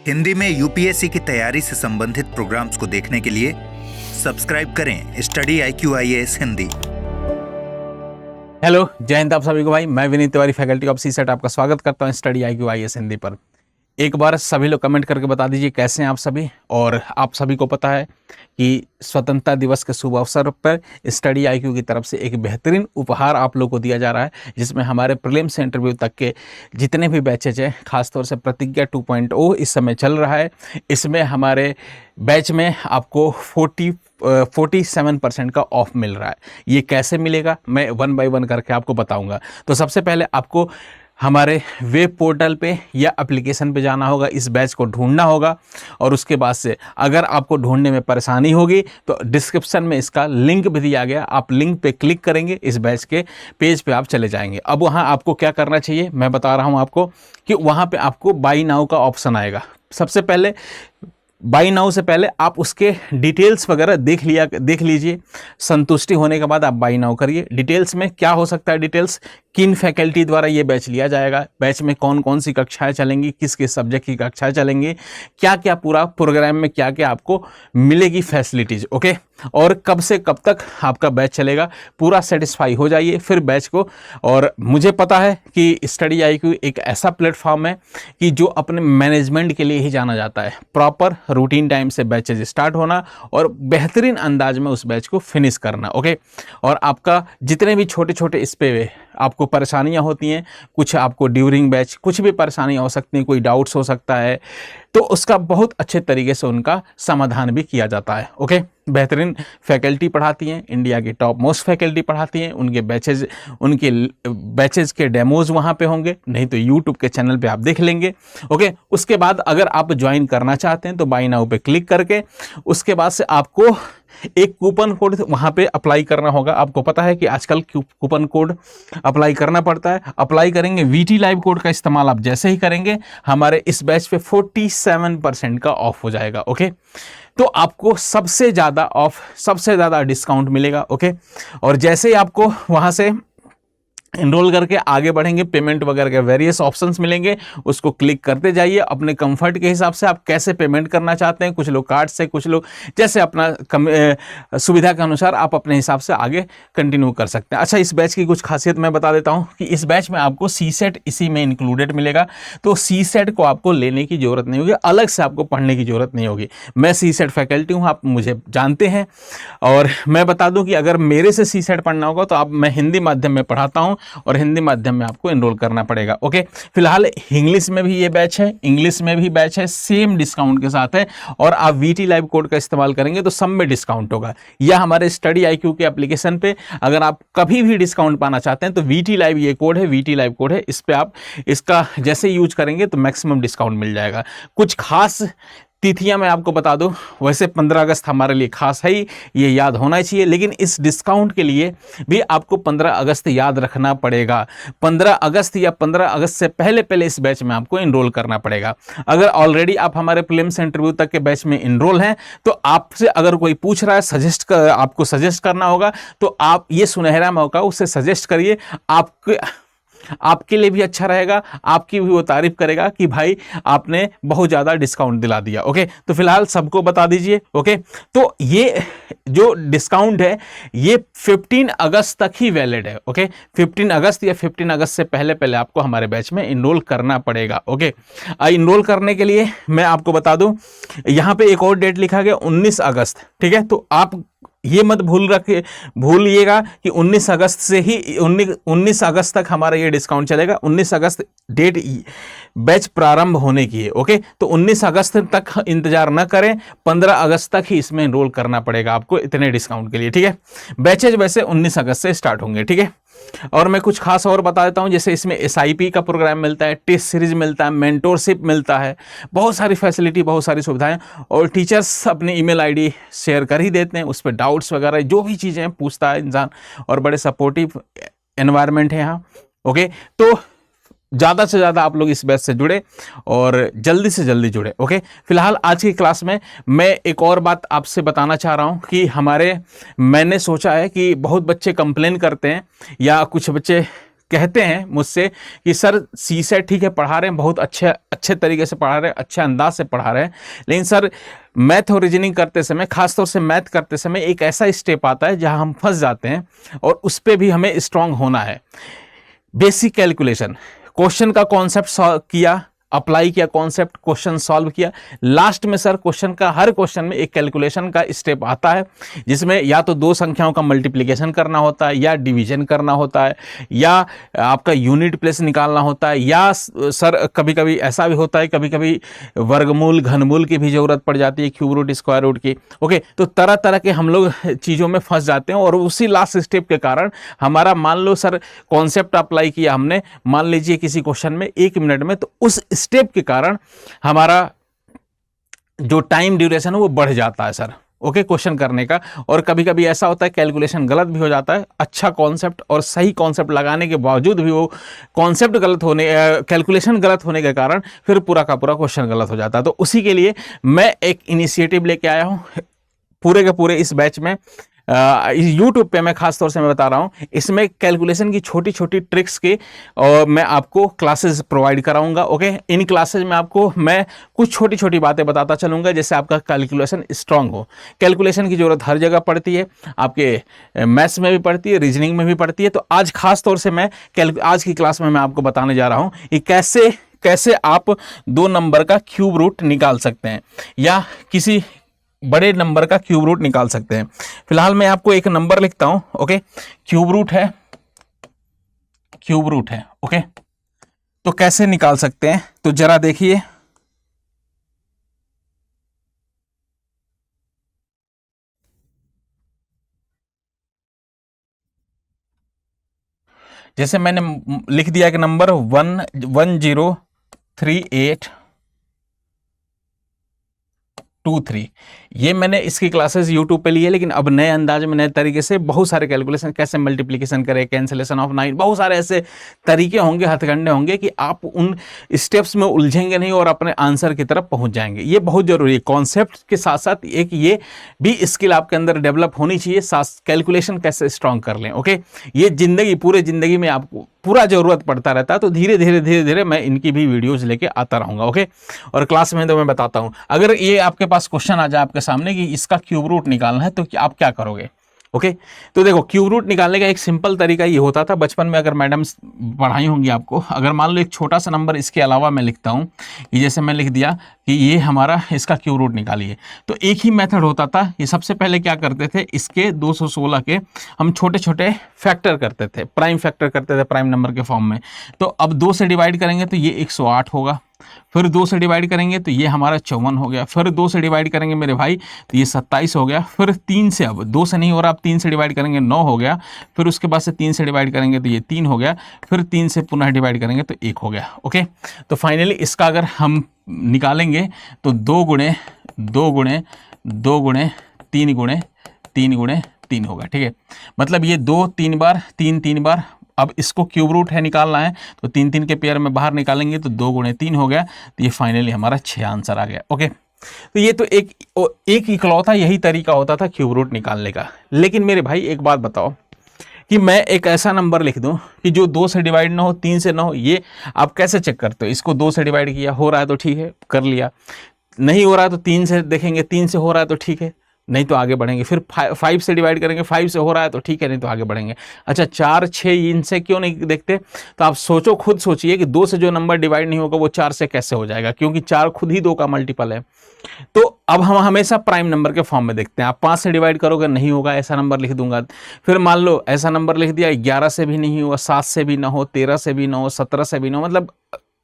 हिंदी में यूपीएससी की तैयारी से संबंधित प्रोग्राम्स को देखने के लिए सब्सक्राइब करें स्टडी IQ-IAS हिंदी। हेलो, जय हिंद आप सभी को। भाई मैं Vineet Tiwari, faculty of CSAT, आपका स्वागत करता हूं स्टडी IQ-IAS हिंदी पर। एक बार सभी लोग कमेंट करके बता दीजिए कैसे हैं आप सभी। और आप सभी को पता है कि स्वतंत्रता दिवस के शुभ अवसर पर स्टडी IQ की तरफ से एक बेहतरीन उपहार आप लोग को दिया जा रहा है, जिसमें हमारे प्रीलिम से इंटरव्यू तक के जितने भी बैचेज हैं, खासतौर से प्रतिज्ञा 2.0 इस समय चल रहा है। इसमें हमारे बैच में आपको 47% का ऑफ मिल रहा है। ये कैसे मिलेगा मैं 1 बाय 1 करके आपको बताऊंगा। तो सबसे पहले आपको हमारे वेब पोर्टल पे या एप्लीकेशन पे जाना होगा, इस बैच को ढूंढना होगा। और उसके बाद से अगर आपको ढूंढने में परेशानी होगी तो डिस्क्रिप्शन में इसका लिंक भी दिया गया, आप लिंक पे क्लिक करेंगे, इस बैच के पेज पे आप चले जाएंगे। अब वहाँ आपको क्या करना चाहिए मैं बता रहा हूँ आपको कि वहाँ पे आपको बाई नाउ का ऑप्शन आएगा। सबसे पहले बाई नाउ से पहले आप उसके डिटेल्स वगैरह देख लीजिए। संतुष्टि होने के बाद आप बाई नाउ करिए। डिटेल्स में क्या हो सकता है, डिटेल्स किन फैकल्टी द्वारा ये बैच लिया जाएगा, बैच में कौन कौन सी कक्षाएं चलेंगी, किस किस सब्जेक्ट की कक्षाएं चलेंगी, क्या क्या पूरा प्रोग्राम में क्या क्या आपको मिलेगी फैसिलिटीज, ओके। और कब से कब तक आपका बैच चलेगा, पूरा सेटिस्फाई हो जाइए फिर बैच को। और मुझे पता है कि स्टडी IQ एक ऐसा प्लेटफॉर्म है कि जो अपने मैनेजमेंट के लिए ही जाना जाता है। प्रॉपर रूटीन टाइम से बैचेज स्टार्ट होना और बेहतरीन अंदाज में उस बैच को फिनिश करना, ओके। और आपका जितने भी छोटे छोटे इस पे आपको परेशानियां होती हैं, कुछ आपको ड्यूरिंग बैच कुछ भी परेशानियां हो सकती हैं, कोई डाउट्स हो सकता है, तो उसका बहुत अच्छे तरीके से उनका समाधान भी किया जाता है, ओके। बेहतरीन फैकल्टी पढ़ाती हैं, इंडिया की टॉप मोस्ट फैकल्टी पढ़ाती हैं। उनके बैचेज के डेमोज वहाँ पे होंगे, नहीं तो यूट्यूब के चैनल पे आप देख लेंगे, ओके। उसके बाद अगर आप ज्वाइन करना चाहते हैं तो बाय नाउ पे क्लिक करके उसके बाद से आपको एक कूपन कोड वहाँ पे अप्लाई करना होगा। आपको पता है कि आजकल कूपन कोड अप्लाई करना पड़ता है। अप्लाई करेंगे, VT लाइव कोड का इस्तेमाल आप जैसे ही करेंगे हमारे इस बैच पे 47% का ऑफ हो जाएगा, ओके। तो आपको सबसे ज़्यादा डिस्काउंट मिलेगा, ओके। और जैसे ही आपको वहाँ से इनरोल करके आगे बढ़ेंगे, पेमेंट वगैरह के वेरियस ऑप्शंस मिलेंगे, उसको क्लिक करते जाइए। अपने कंफर्ट के हिसाब से आप कैसे पेमेंट करना चाहते हैं, कुछ लोग कार्ड से, कुछ लोग जैसे अपना सुविधा के अनुसार आप अपने हिसाब से आगे कंटिन्यू कर सकते हैं। अच्छा, इस बैच की कुछ खासियत मैं बता देता हूं कि इस बैच में आपको CSET इसी में इंक्लूडेड मिलेगा। तो CSET को आपको लेने की जरूरत नहीं होगी, अलग से आपको पढ़ने की जरूरत नहीं होगी। मैं CSET फैकल्टी हूँ, आप मुझे जानते हैं। और मैं बता दूं कि अगर मेरे से CSET पढ़ना होगा तो मैं हिंदी माध्यम में पढ़ाता हूँ और हिंदी माध्यम में आपको एनरोल करना पड़ेगा, ओके। फिलहाल इंग्लिश में भी ये बैच है, इंग्लिश में भी बैच है, सेम डिस्काउंट के साथ है। और आप VT लाइव कोड का इस्तेमाल करेंगे तो सब में डिस्काउंट होगा। या हमारे स्टडी IQ के एप्लीकेशन पे अगर आप कभी भी डिस्काउंट पाना चाहते हैं तो VT लाइव ये कोड है, VT लाइव कोड है, इस पे आप इसका जैसे यूज करेंगे तो मैक्सिमम डिस्काउंट मिल जाएगा। कुछ खास तिथियां मैं आपको बता दूं, वैसे 15 अगस्त हमारे लिए खास है ही, ये याद होना चाहिए, लेकिन इस डिस्काउंट के लिए भी आपको 15 अगस्त याद रखना पड़ेगा। 15 अगस्त या 15 अगस्त से पहले इस बैच में आपको एनरोल करना पड़ेगा। अगर ऑलरेडी आप हमारे प्रीलिम्स इंटरव्यू तक के बैच में एनरोल हैं तो आपसे अगर कोई पूछ रहा है, आपको सजेस्ट करना होगा, तो आप ये सुनहरा मौका उससे सजेस्ट करिए। आपके लिए भी अच्छा रहेगा, आपकी भी वो तारीफ करेगा कि भाई आपने बहुत ज़्यादा डिस्काउंट दिला दिया, ओके। तो फिलहाल सबको बता दीजिए, ओके। तो ये जो डिस्काउंट है ये 15 अगस्त तक ही वैलिड है, ओके। 15 अगस्त या 15 अगस्त से पहले आपको हमारे बैच में इनरोल करना पड़ेगा, ओके। इनरोल करने के लिए मैं आपको बता दूं, यहाँ पे एक और डेट लिखा गया 19 अगस्त, ठीक है। तो आप ये मत भूलिएगा कि 19 अगस्त से ही 19 अगस्त तक हमारा ये डिस्काउंट चलेगा। 19 अगस्त डेट बैच प्रारंभ होने की है, ओके। तो 19 अगस्त तक इंतजार न करें, 15 अगस्त तक ही इसमें एनरोल करना पड़ेगा आपको इतने डिस्काउंट के लिए, ठीक है। बैचेज वैसे 19 अगस्त से स्टार्ट होंगे, ठीक है। और मैं कुछ खास और बता देता हूं, जैसे इसमें SIP का प्रोग्राम मिलता है, टेस्ट सीरीज मिलता है, मेंटोरशिप मिलता है, बहुत सारी फैसिलिटी, बहुत सारी सुविधाएं। और टीचर्स अपनी ईमेल ID शेयर कर ही देते हैं, उस पर डाउट्स वगैरह जो भी चीज़ें पूछता है इंसान, और बड़े सपोर्टिव एनवायरनमेंट है यहाँ, ओके। तो ज़्यादा से ज़्यादा आप लोग इस बैच से जुड़े और जल्दी से जल्दी जुड़े, ओके। फिलहाल आज की क्लास में मैं एक और बात आपसे बताना चाह रहा हूँ कि मैंने सोचा है कि बहुत बच्चे कंप्लेन करते हैं या कुछ बच्चे कहते हैं मुझसे कि सर सीसेट ठीक है पढ़ा रहे हैं, बहुत अच्छे तरीके से पढ़ा रहे हैं, अच्छे अंदाज से पढ़ा रहे हैं, लेकिन सर मैथ और रीजनिंग करते समय, खासतौर से मैथ करते समय एक ऐसा स्टेप आता है जहां हम फंस जाते हैं और उस पर भी हमें स्ट्रांग होना है। बेसिक कैलकुलेशन, क्वेश्चन का कॉन्सेप्ट किया, अप्लाई किया कॉन्सेप्ट, क्वेश्चन सॉल्व किया, लास्ट में सर क्वेश्चन का, हर क्वेश्चन में एक कैलकुलेशन का स्टेप आता है जिसमें या तो दो संख्याओं का मल्टीप्लिकेशन करना होता है, या डिवीजन करना होता है, या आपका यूनिट प्लेस निकालना होता है, या सर कभी कभी ऐसा भी होता है, कभी कभी वर्गमूल घनमूल की भी जरूरत पड़ जाती है, क्यूब रूट स्क्वायर रूट की। ओके, तो तरह तरह के हम लोग चीज़ों में फंस जाते हैं और उसी लास्ट स्टेप के कारण हमारा, मान लो सर कॉन्सेप्ट अप्लाई किया हमने, मान लीजिए किसी क्वेश्चन में 1 मिनट में, तो उस स्टेप के कारण हमारा जो टाइम ड्यूरेशन है वो बढ़ जाता है सर। ओके, क्वेश्चन करने का। और कभी कभी ऐसा होता है कैलकुलेशन गलत भी हो जाता है, अच्छा कॉन्सेप्ट और सही कॉन्सेप्ट लगाने के बावजूद भी वो कॉन्सेप्ट गलत होने, कैलकुलेशन गलत होने के कारण फिर पूरा का पूरा क्वेश्चन गलत हो जाता है। तो उसी के लिए मैं एक इनिशिएटिव लेके आया हूँ पूरे के पूरे इस बैच में, यूट्यूब पे मैं खास तौर से मैं बता रहा हूं, इसमें कैलकुलेशन की छोटी छोटी ट्रिक्स की और मैं आपको क्लासेस प्रोवाइड कराऊंगा। ओके, इन क्लासेस में आपको मैं कुछ छोटी छोटी बातें बताता चलूंगा जिससे आपका कैलकुलेशन स्ट्रांग हो। कैलकुलेशन की जरूरत हर जगह पड़ती है, आपके मैथ्स में भी पड़ती है, रीजनिंग में भी पड़ती है। तो आज खास तौर से मैं आज की क्लास में मैं आपको बताने जा रहा हूं कि कैसे आप 2 नंबर का क्यूब रूट निकाल सकते हैं या किसी बड़े नंबर का क्यूब रूट निकाल सकते हैं। फिलहाल मैं आपको एक नंबर लिखता हूं। ओके, क्यूब रूट है। ओके, तो कैसे निकाल सकते हैं, तो जरा देखिए। जैसे मैंने लिख दिया कि नंबर 103823, ये मैंने इसकी क्लासेस यूट्यूब पे ली है, लेकिन अब नए अंदाज में, नए तरीके से बहुत सारे कैलकुलेशन, कैसे मल्टीप्लिकेशन करें, कैंसिलेशन ऑफ 9, बहुत सारे ऐसे तरीके होंगे, हथकंडे होंगे कि आप उन स्टेप्स में उलझेंगे नहीं और अपने आंसर की तरफ पहुंच जाएंगे। ये बहुत जरूरी है। कॉन्सेप्ट के साथ साथ एक ये भी स्किल आपके अंदर डेवलप होनी चाहिए, कैलकुलेशन कैसे स्ट्रांग कर लें। ओके, ये पूरे जिंदगी में आपको पूरा जरूरत पड़ता रहता है। तो धीरे धीरे मैं इनकी भी वीडियोज लेके आता रहूंगा। ओके, और क्लास में तो मैं बताता हूं, अगर ये आपके पास क्वेश्चन आ जाए आपके सामने कि इसका क्यूब रूट निकालना है, तो आप क्या करोगे। ओके, तो देखो क्यूब रूट निकालने का एक सिंपल तरीका ये होता था बचपन में, अगर मैडम पढ़ाई होंगी आपको। अगर मान लो एक छोटा सा नंबर इसके अलावा मैं लिखता हूँ, कि जैसे मैं लिख दिया कि ये हमारा इसका क्यूब रूट निकालिए, तो एक ही मेथड होता था। ये सबसे पहले क्या करते थे, इसके 216 के हम छोटे छोटे फैक्टर करते थे, प्राइम फैक्टर करते थे प्राइम नंबर के फॉर्म में। तो अब 2 से डिवाइड करेंगे तो ये 108 होगा, फिर 2 से डिवाइड करेंगे तो ये हमारा 54 हो गया, फिर 2 से डिवाइड करेंगे मेरे भाई तो ये 27 हो गया, फिर 3 से, अब 2 से नहीं हो रहा, अब 3 से डिवाइड करेंगे 9 हो गया, फिर उसके बाद से 3 से डिवाइड करेंगे तो ये 3 हो गया, फिर 3 से पुनः डिवाइड करेंगे तो 1 हो गया। ओके, तो फाइनली इसका अगर हम निकालेंगे तो 2 गुणे 2 गुणे 2 गुणे 3 गुणे 3 गुणे 3 होगा। ठीक है, मतलब ये 2 3 बार 3 3 बार। अब इसको क्यूब रूट है निकालना है तो 3 3 के पेयर में बाहर निकालेंगे तो 2 गुणे 3 हो गया, तो ये फाइनली हमारा 6 आंसर आ गया। ओके, तो ये तो एक इकलौता यही तरीका होता था क्यूब रूट निकालने का। लेकिन मेरे भाई एक बात बताओ कि मैं एक ऐसा नंबर लिख दूं कि जो 2 से डिवाइड ना हो, 3 से ना हो, ये आप कैसे चेक करते हो। इसको 2 से डिवाइड किया, हो रहा है तो ठीक है, कर लिया, नहीं हो रहा है तो 3 से देखेंगे, 3 से हो रहा है तो ठीक है, नहीं तो आगे बढ़ेंगे, फिर 5 से डिवाइड करेंगे, 5 से हो रहा है तो ठीक है, नहीं तो आगे बढ़ेंगे। अच्छा 4 6 इनसे क्यों नहीं देखते, तो आप सोचो, खुद सोचिए कि 2 से जो नंबर डिवाइड नहीं होगा वो 4 से कैसे हो जाएगा, क्योंकि 4 खुद ही 2 का मल्टीपल है। तो अब हम हमेशा प्राइम नंबर के फॉर्म में देखते हैं। आप 5 से डिवाइड करोगे, नहीं होगा, ऐसा नंबर लिख दूंगा। फिर मान लो ऐसा नंबर लिख दिया, 11 से भी नहीं हुआ, 7 से भी ना हो, 13 से भी ना हो, 17 से भी ना हो, मतलब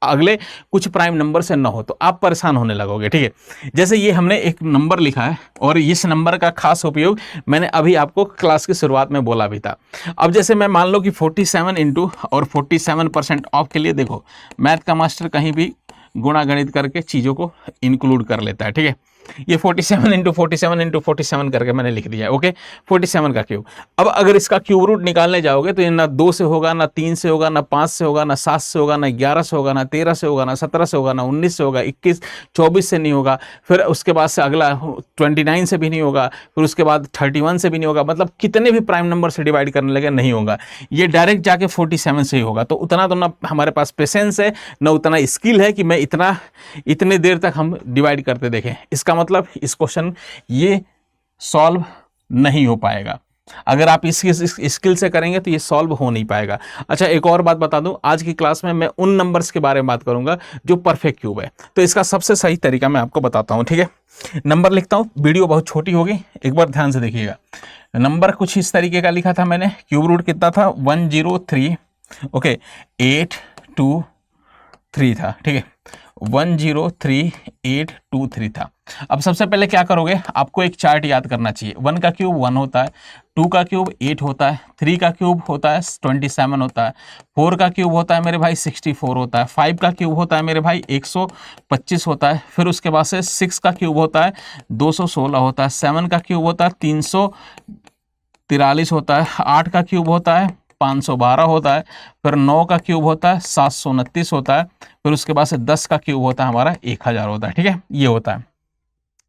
अगले कुछ प्राइम नंबर से ना हो, तो आप परेशान होने लगोगे। ठीक है, जैसे ये हमने एक नंबर लिखा है और इस नंबर का खास उपयोग मैंने अभी आपको क्लास की शुरुआत में बोला भी था। अब जैसे मैं मान लो कि 47 इंटू और 47% ऑफ के लिए, देखो मैथ का मास्टर कहीं भी गुणा गणित करके चीज़ों को इंक्लूड कर लेता है। ठीक है, ये 47 इंटू 47 इंटू 47 करके मैंने लिख दिया है। ओके, 47 का क्यूब। अब अगर इसका क्यूब रूट निकालने जाओगे तो ये ना 2 से होगा, ना 3 से होगा, ना 5 से होगा, ना 7 से होगा, ना 11 से होगा, ना 13 से होगा, ना 17 से होगा, ना 19 से होगा, 21 24 से नहीं होगा, फिर उसके बाद से अगला 29 से भी नहीं होगा, फिर उसके बाद 31 से भी नहीं होगा। मतलब कितने भी प्राइम नंबर से डिवाइड करने लगे नहीं होगा, ये डायरेक्ट जाके 47 से ही होगा। तो उतना तो ना हमारे पास पेशेंस है, ना उतना स्किल है कि मैं इतने देर तक हम डिवाइड करते देखें। इसका मतलब इस क्वेश्चन ये सॉल्व नहीं हो पाएगा। अगर आप इस स्किल से करेंगे तो ये सॉल्व हो नहीं पाएगा। अच्छा, एक और बात बता दूं, आज की क्लास में मैं उन नंबर्स के बारे में बात करूंगा जो परफेक्ट क्यूब है। तो इसका सबसे सही तरीका मैं आपको बताता हूं, ठीक है। नंबर लिखता हूं, वीडियो बहुत छोटी होगी, एक बार ध्यान से देखिएगा। नंबर कुछ इस तरीके का लिखा था मैंने, क्यूब रूट कितना था 103, ओके 823 था, ठीक है 103823 था। अब सबसे पहले क्या करोगे, आपको एक चार्ट याद करना चाहिए। 1 का क्यूब 1 होता है, 2 का क्यूब 8 होता है, 3 का क्यूब होता है 27 होता है, 4 का क्यूब होता है मेरे भाई 64 होता है, 5 का क्यूब होता है मेरे भाई 125 होता है, फिर उसके बाद से 6 का क्यूब होता है 216 होता है, 7 का क्यूब होता है 343 होता है, 8 का क्यूब होता है 512 होता है, फिर 9 का क्यूब होता है 729 होता है, फिर उसके बाद से 10 का क्यूब होता है हमारा 1000 होता है, ठीक है, ये होता है।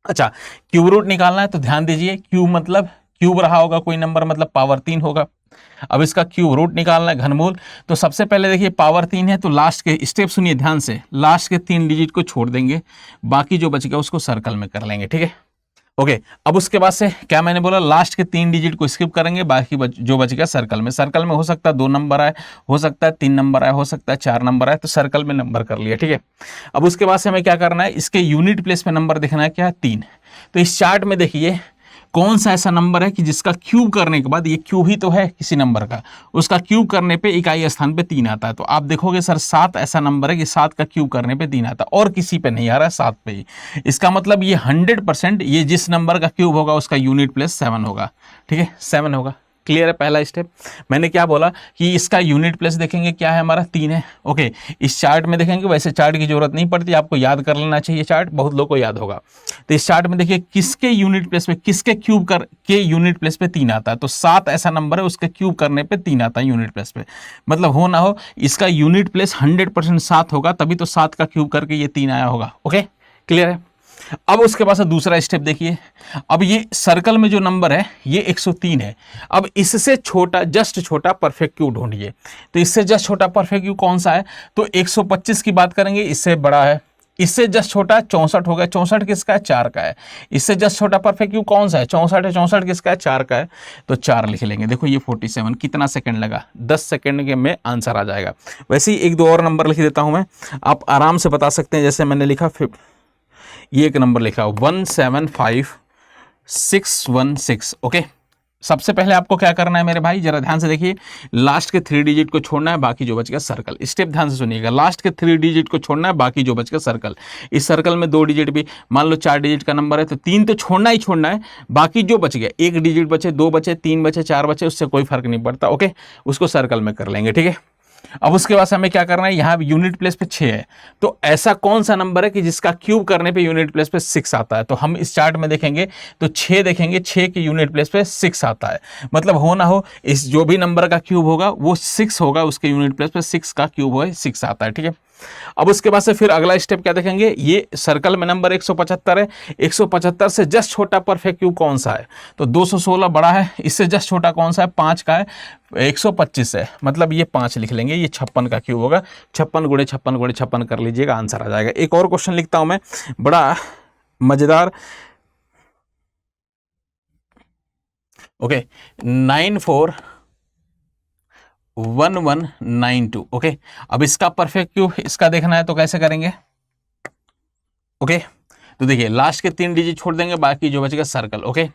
अच्छा, क्यूब रूट निकालना है तो ध्यान दीजिए, क्यूब मतलब क्यूब रहा होगा कोई नंबर, मतलब पावर 3 होगा। अब इसका क्यूब रूट निकालना है घनमूल, तो सबसे पहले देखिए पावर 3 है तो लास्ट के स्टेप सुनिए ध्यान से, लास्ट के 3 डिजिट को छोड़ देंगे, बाकी जो बच गया उसको सर्कल में कर लेंगे, ठीक है। ओके, अब उसके बाद से क्या मैंने बोला, लास्ट के 3 डिजिट को स्किप करेंगे, बाकी जो बच गया सर्कल में। सर्कल में हो सकता है 2 नंबर आए, हो सकता है 3 नंबर आए, हो सकता है 4 नंबर आए, तो सर्कल में नंबर कर लिया, ठीक है। अब उसके बाद से हमें क्या करना है, इसके यूनिट प्लेस पे नंबर देखना है, क्या है 3। तो इस चार्ट में देखिए कौन सा ऐसा नंबर है कि जिसका क्यूब करने के बाद, ये क्यूब ही तो है किसी नंबर का, उसका क्यूब करने पे इकाई स्थान पे 3 आता है। तो आप देखोगे सर 7 ऐसा नंबर है कि 7 का क्यूब करने पे 3 आता है, और किसी पे नहीं आ रहा है, 7 पे ही। इसका मतलब ये 100% ये जिस नंबर का क्यूब होगा उसका यूनिट प्लेस 7 होगा, ठीक है 7 होगा। क्लियर है पहला स्टेप। मैंने क्या बोला कि इसका यूनिट प्लेस देखेंगे क्या है हमारा 3 है। ओके, इस चार्ट में देखेंगे, वैसे चार्ट की जरूरत नहीं पड़ती, आपको याद कर लेना चाहिए चार्ट, बहुत लोग को याद होगा। तो इस चार्ट में देखिए किसके यूनिट प्लेस पे, किसके क्यूब कर के यूनिट प्लेस पे 3 आता है, तो 7 ऐसा नंबर है उसके क्यूब करने पे 3 आता है यूनिट प्लेस पे। मतलब हो ना हो इसका यूनिट प्लेस 100% 7 होगा, तभी तो 7 का क्यूब करके ये 3 आया होगा। ओके, क्लियर है। अब उसके बाद दूसरा स्टेप देखिए, अब ये सर्कल में जो नंबर है ये 103 है। अब इससे छोटा, जस्ट छोटा परफेक्ट क्यूब ढूंढिए। तो इससे जस्ट छोटा परफेक्ट क्यूब कौन सा है, तो 125 की बात करेंगे, इससे बड़ा है। इससे जस्ट छोटा 64 हो गया, 64 किसका है 4 का है। इससे जस्ट छोटा परफेक्ट क्यूब कौन सा है, 64 है, 64 किसका है 4 का है, तो 4 लिख लेंगे। देखो ये 47 कितना सेकंड लगा, 10 सेकंड के में आंसर आ जाएगा। वैसे ही 1-2 और नंबर लिख देता हूं मैं, आप आराम से बता सकते हैं। जैसे मैंने लिखा, ये एक नंबर लिखा 175616। ओके, सबसे पहले आपको क्या करना है मेरे भाई, जरा ध्यान से देखिए, लास्ट के 3 डिजिट को छोड़ना है, बाकी जो बच गया सर्कल। स्टेप ध्यान से सुनिएगा, लास्ट के 3 डिजिट को छोड़ना है, बाकी जो बच गया सर्कल। इस सर्कल में 2 डिजिट भी, मान लो 4 डिजिट का नंबर है तो 3 तो छोड़ना ही छोड़ना है, बाकी जो बच गया 1 डिजिट बचे, 2 बचे, 3 बचे, 4 बचे, उससे कोई फर्क नहीं पड़ता। ओके, उसको सर्कल में कर लेंगे, ठीक है। अब उसके बाद हमें क्या करना है, यहाँ यूनिट प्लेस पे 6 है, तो ऐसा कौन सा नंबर है कि जिसका क्यूब करने पे यूनिट प्लेस पे 6 आता है। तो हम इस चार्ट में देखेंगे तो 6 देखेंगे, 6 के यूनिट प्लेस पे 6 आता है। मतलब हो ना हो इस जो भी नंबर का क्यूब होगा वो 6 होगा, उसके यूनिट प्लेस पे 6 का क्यूब है, 6 आता है, ठीक है। अब उसके बाद से फिर अगला स्टेप क्या देखेंगे, ये सर्कल में नंबर 175 है, 175 से जस्ट छोटा परफेक्ट क्यूब कौन सा है, तो 216 बड़ा है, इससे जस्ट छोटा कौन सा है 5 का है, 125 है, मतलब ये 5 लिख लेंगे, ये 56 का क्यूब होगा। 56 गुणे 56 गुणे 56 कर लीजिएगा, आंसर आ जाएगा। एक और क्वेश्चन लिखता हूं मैं, बड़ा मजेदार। ओके, 941192। ओके, अब इसका परफेक्ट क्यूब इसका देखना है तो कैसे करेंगे। ओके, तो देखिए लास्ट के 3 डिजिट छोड़ देंगे, बाकी जो बचेगा सर्कल। ओके,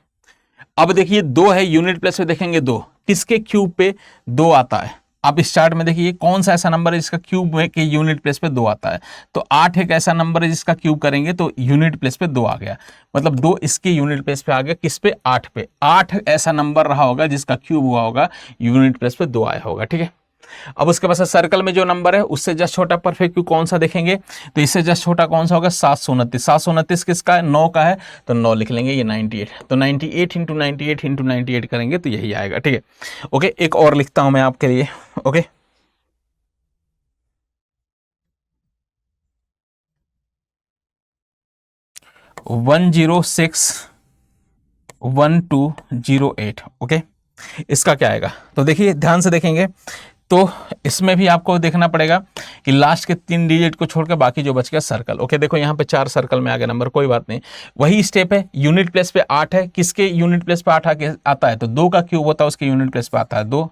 अब देखिए 2 है, यूनिट प्लेस पे देखेंगे 2, किसके क्यूब पे 2 आता है। आप इस चार्ट में देखिए कौन सा ऐसा नंबर है जिसका क्यूब में के यूनिट प्लेस पे 2 आता है, तो 8 एक ऐसा नंबर है जिसका क्यूब करेंगे तो यूनिट प्लेस पे 2 आ गया, मतलब 2 इसके यूनिट प्लेस पे आ गया, किस पे 8 पे। 8 ऐसा नंबर रहा होगा जिसका क्यूब हुआ होगा, यूनिट प्लेस पे 2 आया होगा, ठीक है। अब उसके बाद सर्कल में जो नंबर है उससे जस्ट छोटा परफेक्ट क्यूब कौन सा देखेंगे, तो इससे जस्ट छोटा कौन सा होगा, 729। 729 किसका है, 9 का है, तो 9 लिख लेंगे, ये 98। तो 98 इंटू 98 इंटू 98 करेंगे तो यही आएगा, ठीक है। ओके, एक और लिखता हूं मैं आपके लिए। ओके, 1061208। ओके, इसका क्या आएगा, तो देखिए ध्यान से देखेंगे तो इसमें भी आपको देखना पड़ेगा कि लास्ट के 3 डिजिट को छोड़कर बाकी जो बच गया सर्कल। ओके, देखो यहाँ पे 4 सर्कल में आ गया नंबर, कोई बात नहीं, वही स्टेप है। यूनिट प्लेस पे 8 है, किसके यूनिट प्लेस पे 8 आता है, तो 2 का क्यूब होता है उसके यूनिट प्लेस पे आता है 2।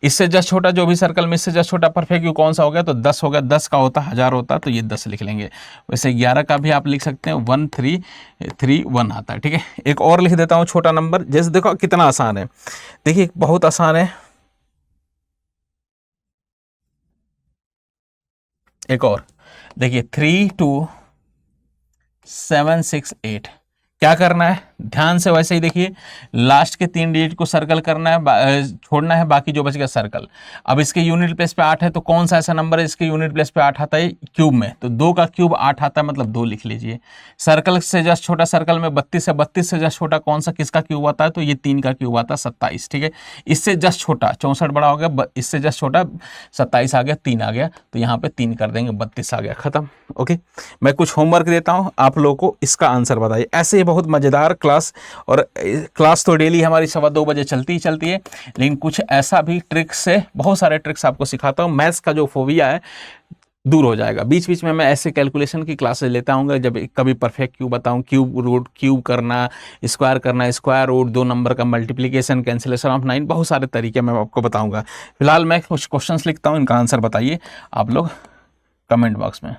इससे जस्ट छोटा जो भी सर्कल में इससे जस्ट छोटा परफेक्ट क्यूब कौन सा हो गया, तो 10 हो गया। 10 का होता 1000 होता, तो ये 10 लिख लेंगे। वैसे 11 का भी आप लिख सकते हैं, 1331 आता है, ठीक है। एक और लिख देता हूँ छोटा नंबर, जैसे देखो कितना आसान है, देखिए बहुत आसान है। एक और देखिए 32768। क्या करना है, ध्यान से वैसे ही देखिए, लास्ट के 3 डिजिट को सर्कल करना है, छोड़ना है, बाकी जो बच गया सर्कल। अब इसके यूनिट प्लेस पे 8 है, तो कौन सा ऐसा नंबर है इसके यूनिट प्लेस पे 8 आता है क्यूब में, तो 2 का क्यूब 8 आता है, मतलब 2 लिख लीजिए। सर्कल से जस्ट छोटा सर्कल में 32 है, 32 से जस्ट छोटा कौन सा किसका क्यूब आता है, तो ये 3 का क्यूब आता है 27, ठीक है। इससे जस्ट छोटा 64 बड़ा हो गया, इससे जस्ट छोटा 27 आ गया, 3 आ गया, तो यहाँ पे 3 कर देंगे, 32 आ गया, खत्म। ओके, मैं कुछ होमवर्क देता हूँ, आप लोगों को इसका आंसर बताइए। ऐसे ही बहुत मज़ेदार क्लास, और क्लास तो डेली हमारी 2:15 बजे चलती ही चलती है, लेकिन कुछ ऐसा भी ट्रिक्स से, बहुत सारे ट्रिक्स आपको सिखाता हूँ। मैथ्स का जो फोबिया है दूर हो जाएगा। बीच बीच में मैं ऐसे कैलकुलेशन की क्लासेस लेता हूँ, जब कभी परफेक्ट क्यूब बताऊँ, क्यूब रूट, क्यूब करना, स्क्वायर रूट, 2 नंबर का मल्टीप्लिकेशन, कैंसिलेशन ऑफ 9, बहुत सारे तरीके मैं आपको बताऊँगा। फिलहाल मैं कुछ क्वेश्चंस लिखता हूँ, इनका आंसर बताइए आप लोग कमेंट बॉक्स में।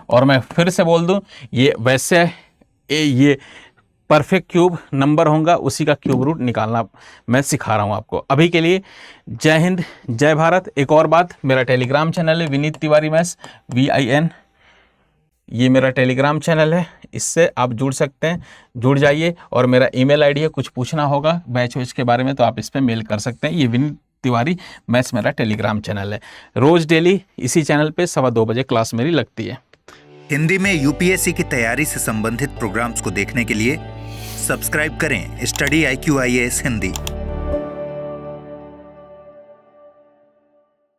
और मैं फिर से बोल दूं, ये वैसे ये परफेक्ट क्यूब नंबर होगा, उसी का क्यूब रूट निकालना मैं सिखा रहा हूं आपको। अभी के लिए जय हिंद, जय भारत। एक और बात, मेरा टेलीग्राम चैनल है विनीत तिवारी मैथ्स, VIN, ये मेरा टेलीग्राम चैनल है, इससे आप जुड़ सकते हैं, जुड़ जाइए। और मेरा ईमेल आईडी है, कुछ पूछना होगा बैच वैच के बारे में तो आप इस पर मेल कर सकते हैं। ये विनीत तिवारी मैथ्स मेरा टेलीग्राम चैनल है। रोज़ डेली इसी चैनल पे 2:15 बजे क्लास मेरी लगती है। हिंदी में UPSC की तैयारी से संबंधित प्रोग्राम्स को देखने के लिए सब्सक्राइब करें स्टडी IQ IAS हिंदी।